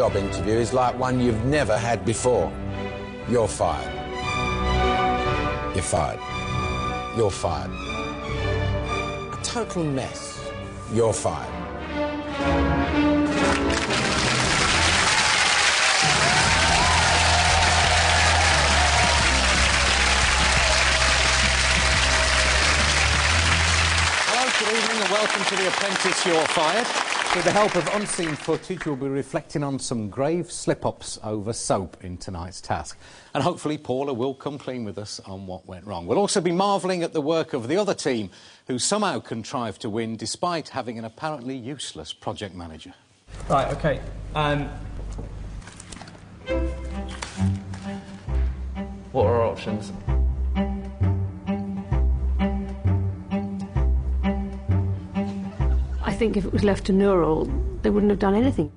Job interview is like one you've never had before. You're fired. You're fired. You're fired. A total mess. You're fired. Hello, good evening and welcome to The Apprentice, You're Fired. With the help of unseen footage, we'll be reflecting on some grave slip-ups over soap in tonight's task. And hopefully Paula will come clean with us on what went wrong. We'll also be marvelling at the work of the other team, who somehow contrived to win despite having an apparently useless project manager. Right, OK. What are our options? I think if it was left to Neural, they wouldn't have done anything.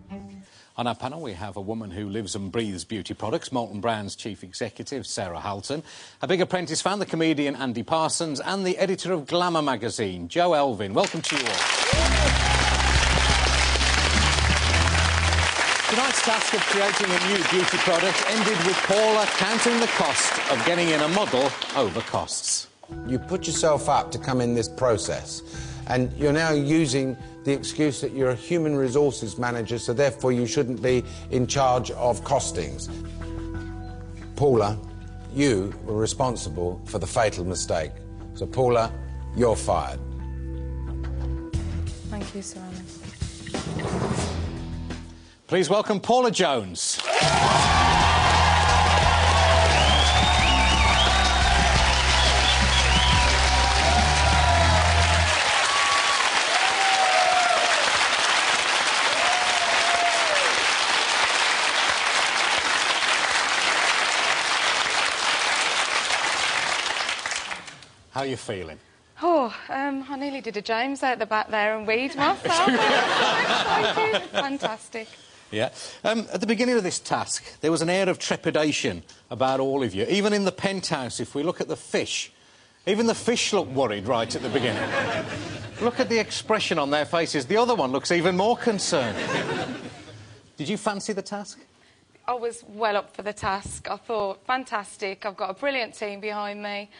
On our panel, we have a woman who lives and breathes beauty products, Molton Brown's chief executive, Sarah Halton, a big Apprentice fan, the comedian Andy Parsons, and the editor of Glamour magazine, Joe Elvin. Welcome to you all. Tonight's task of creating a new beauty product ended with Paula counting the cost of getting in a model over costs. You put yourself up to come in this process, and you're now using the excuse that you're a human resources manager, so therefore you shouldn't be in charge of costings. Paula, you were responsible for the fatal mistake. So, Paula, you're fired. Thank you, Sir Alan. Please welcome Paula Jones. How are you feeling? Oh, I nearly did a James out the back there and weed myself. I'm so excited. Fantastic. Yeah. At the beginning of this task, there was an air of trepidation about all of you. Even in the penthouse, if we look at the fish, even the fish look worried right at the beginning. Look at the expression on their faces. The other one looks even more concerned. Did you fancy the task? I was well up for the task. I thought, fantastic, I've got a brilliant team behind me,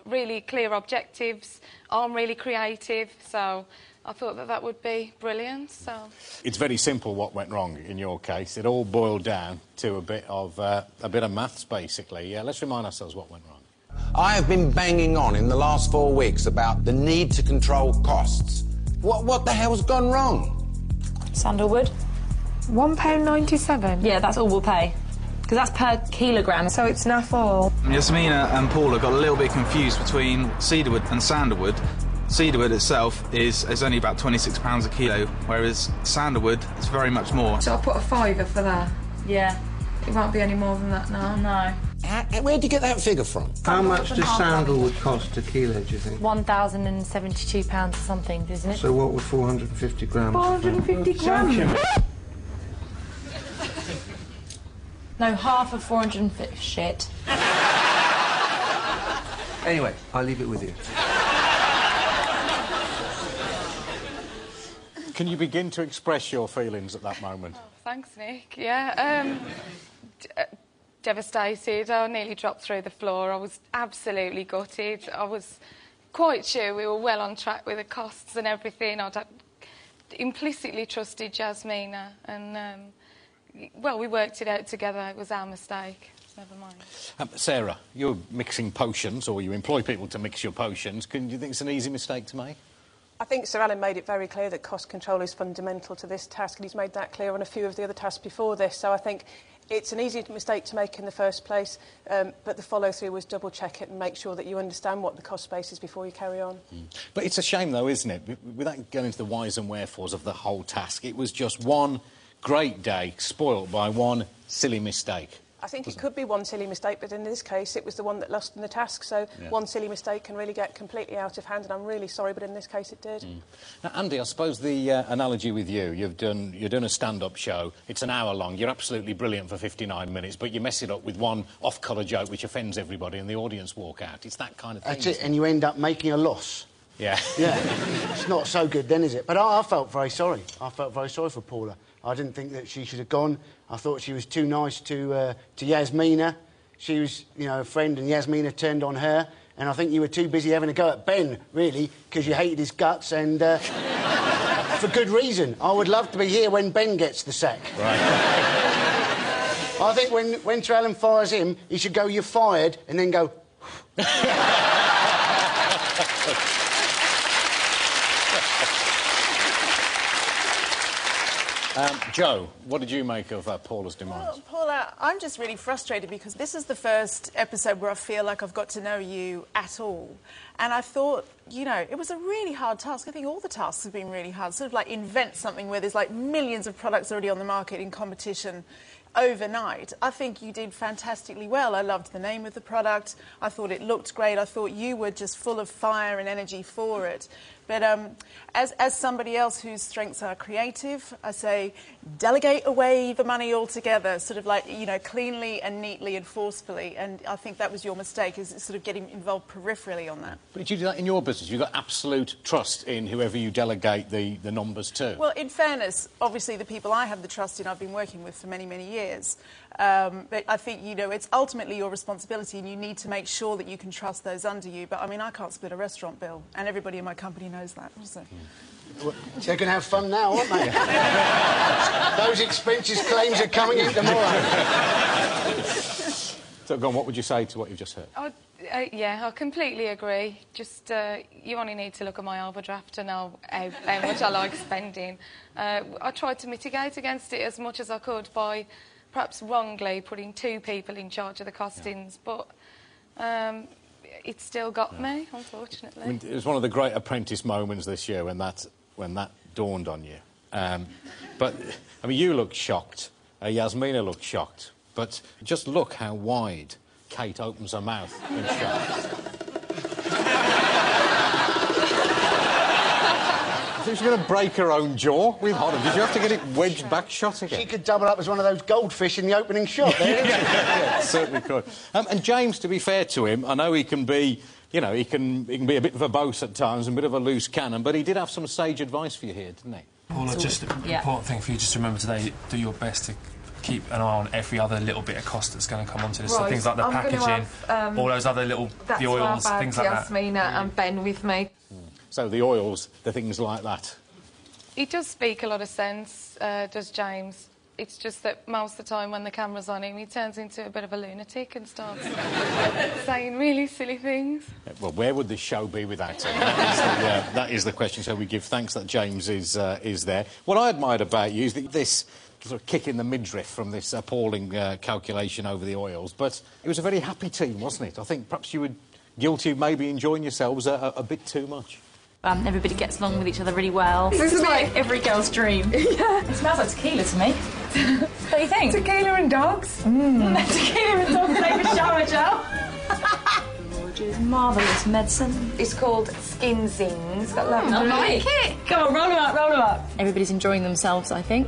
really clear objectives, I'm really creative, so I thought that that would be brilliant, so... It's very simple what went wrong in your case. It all boiled down to a bit of maths, basically. Yeah, let's remind ourselves what went wrong. I have been banging on in the last 4 weeks about the need to control costs. What the hell's gone wrong? Sandalwood. £1.97? Yeah, that's all we'll pay. Because that's per kilogram. So it's naff all. Yasmina and Paula got a little bit confused between cedarwood and sandalwood. Cedarwood itself is only about £26 a kilo, whereas sandalwood is very much more. So I'll put a £5 for that. Yeah. It won't be any more than that now. No. Where'd you get that figure from? How much does sandalwood cost a kilo, do you think? £1,072 or something, isn't it? So what would 450 grams? 450 grams? No, half of 450... Shit. Anyway, I'll leave it with you. Can you begin to express your feelings at that moment? Oh, thanks, Nick. Yeah, devastated. I nearly dropped through the floor. I was absolutely gutted. I was quite sure we were well on track with the costs and everything. I'd implicitly trusted Jasmina and... well, we worked it out together. It was our mistake. Never mind. Sarah, you're mixing potions, or you employ people to mix your potions. Do you think it's an easy mistake to make? I think Sir Alan made it very clear that cost control is fundamental to this task, and he's made that clear on a few of the other tasks before this. So I think it's an easy mistake to make in the first place, but the follow-through was double-check it and make sure that you understand what the cost base is before you carry on. But it's a shame, though, isn't it? Without going into the whys and wherefores of the whole task, it was just one great day spoilt by one silly mistake. I think it could be one silly mistake, but in this case it was the one that lost in the task, so one silly mistake can really get completely out of hand, and I'm really sorry, but in this case it did. Now, Andy, I suppose the analogy with you're doing a stand-up show, it's an hour long, you're absolutely brilliant for 59 minutes, but you mess it up with one off-colour joke which offends everybody and the audience walk out. It's that kind of thing. That's it, and you end up making a loss. Yeah. Yeah. It's not so good then, is it? But I felt very sorry. I felt very sorry for Paula. I didn't think that she should have gone. I thought she was too nice to Yasmina. She was, you know, a friend, and Yasmina turned on her. And I think you were too busy having a go at Ben, really, because you hated his guts, and for good reason. I would love to be here when Ben gets the sack. Right. I think when Trallon fires him, he should go, "You're fired," and then go... Jo, what did you make of Paula's demands? Well, Paula, I'm just really frustrated because this is the first episode where I feel like I've got to know you at all. And I thought, you know, it was a really hard task. I think all the tasks have been really hard. Sort of like invent something where there's like millions of products already on the market in competition overnight. I think you did fantastically well. I loved the name of the product. I thought it looked great. I thought you were just full of fire and energy for it. But as somebody else whose strengths are creative, I say delegate away the money altogether, sort of like, you know, cleanly and neatly and forcefully. And I think that was your mistake, is sort of getting involved peripherally on that. But did you do that in your business? You've got absolute trust in whoever you delegate the numbers to? Well, in fairness, obviously the people I have the trust in, I've been working with for many, many years. But I think, you know, it's ultimately your responsibility, and you need to make sure that you can trust those under you. But, I mean, I can't split a restaurant bill, and everybody in my company knows that. So. Well, they're going to have fun now, aren't they? Those expenses claims are coming in tomorrow. So, go on, what would you say to what you've just heard? Yeah, I completely agree. Just, you only need to look at my overdraft to know how much I like spending. I tried to mitigate against it as much as I could by perhaps wrongly putting 2 people in charge of the costings, but it still got me, unfortunately. I mean, it was one of the great Apprentice moments this year when that dawned on you. But, I mean, you looked shocked. Yasmina looked shocked. But just look how wide Kate opens her mouth in shock. She was going to break her own jaw with horror. Did you have to get it wedged back shot again? She could double up as one of those goldfish in the opening shot there. Yeah, certainly could. And James, to be fair to him, I know he can be, you know, he can be a bit verbose at times and a bit of a loose cannon, but he did have some sage advice for you here, didn't he? Paula, just an important thing for you just to remember today, do your best to keep an eye on every other little bit of cost that's going to come onto this. Right. So things like the packaging, all those other little, the oils, things like that. Yasmina and Ben with me. So the oils, the things like that. He does speak a lot of sense, does James. It's just that most of the time when the camera's on him, he turns into a bit of a lunatic and starts saying really silly things. Well, where would this show be without him? That is the question. So we give thanks that James is there. What I admired about you is this sort of kick in the midriff from this appalling calculation over the oils, but it was a very happy team, wasn't it? I think perhaps you were guilty of maybe enjoying yourselves a bit too much. Everybody gets along with each other really well. This is like every girl's dream. Yeah. It smells like tequila to me. What do you think? Tequila and dogs? Tequila and dogs over shower gel. Gorgeous, marvellous medicine. It's called Skin Zings. Got lovely. I like it. Go on, roll them up, roll them up. Everybody's enjoying themselves, I think.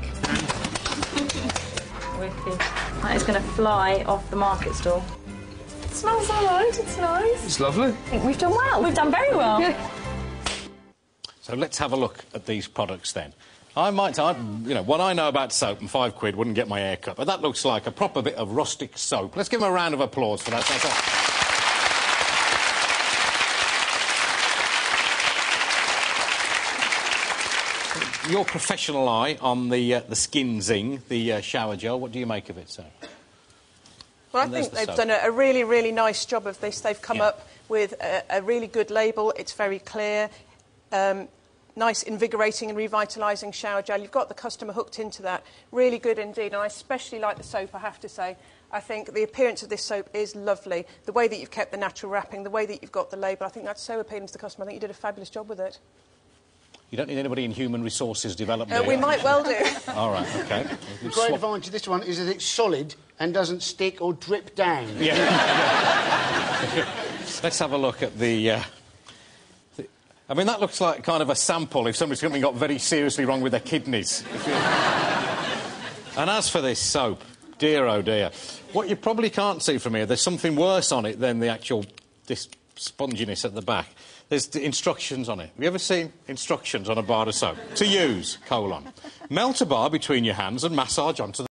Wicked. That is going to fly off the market stall. It smells all right, it's nice. It's lovely. I think we've done well. We've done very well. So let's have a look at these products then. You know, what I know about soap and £5 wouldn't get my hair cut, but that looks like a proper bit of rustic soap. Let's give him a round of applause for that. Your professional eye on the Skin Zing, the shower gel, what do you make of it, sir? Well, I think they've done a really, really nice job of this. They've come up with a really good label. It's very clear. Nice, invigorating and revitalising shower gel. You've got the customer hooked into that. Really good indeed. And I especially like the soap, I have to say. I think the appearance of this soap is lovely. The way that you've kept the natural wrapping, the way that you've got the label, I think that's so appealing to the customer. I think you did a fabulous job with it. You don't need anybody in human resources development. We might well do. All right, OK. The great advantage of this one is that it's solid and doesn't stick or drip down. Yeah. Let's have a look at the... I mean, that looks like kind of a sample if somebody's something got very seriously wrong with their kidneys. And as for this soap, dear oh dear, what you probably can't see from here, there's something worse on it than the actual... this sponginess at the back. There's the instructions on it. Have you ever seen instructions on a bar of soap? To use, : melt a bar between your hands and massage onto the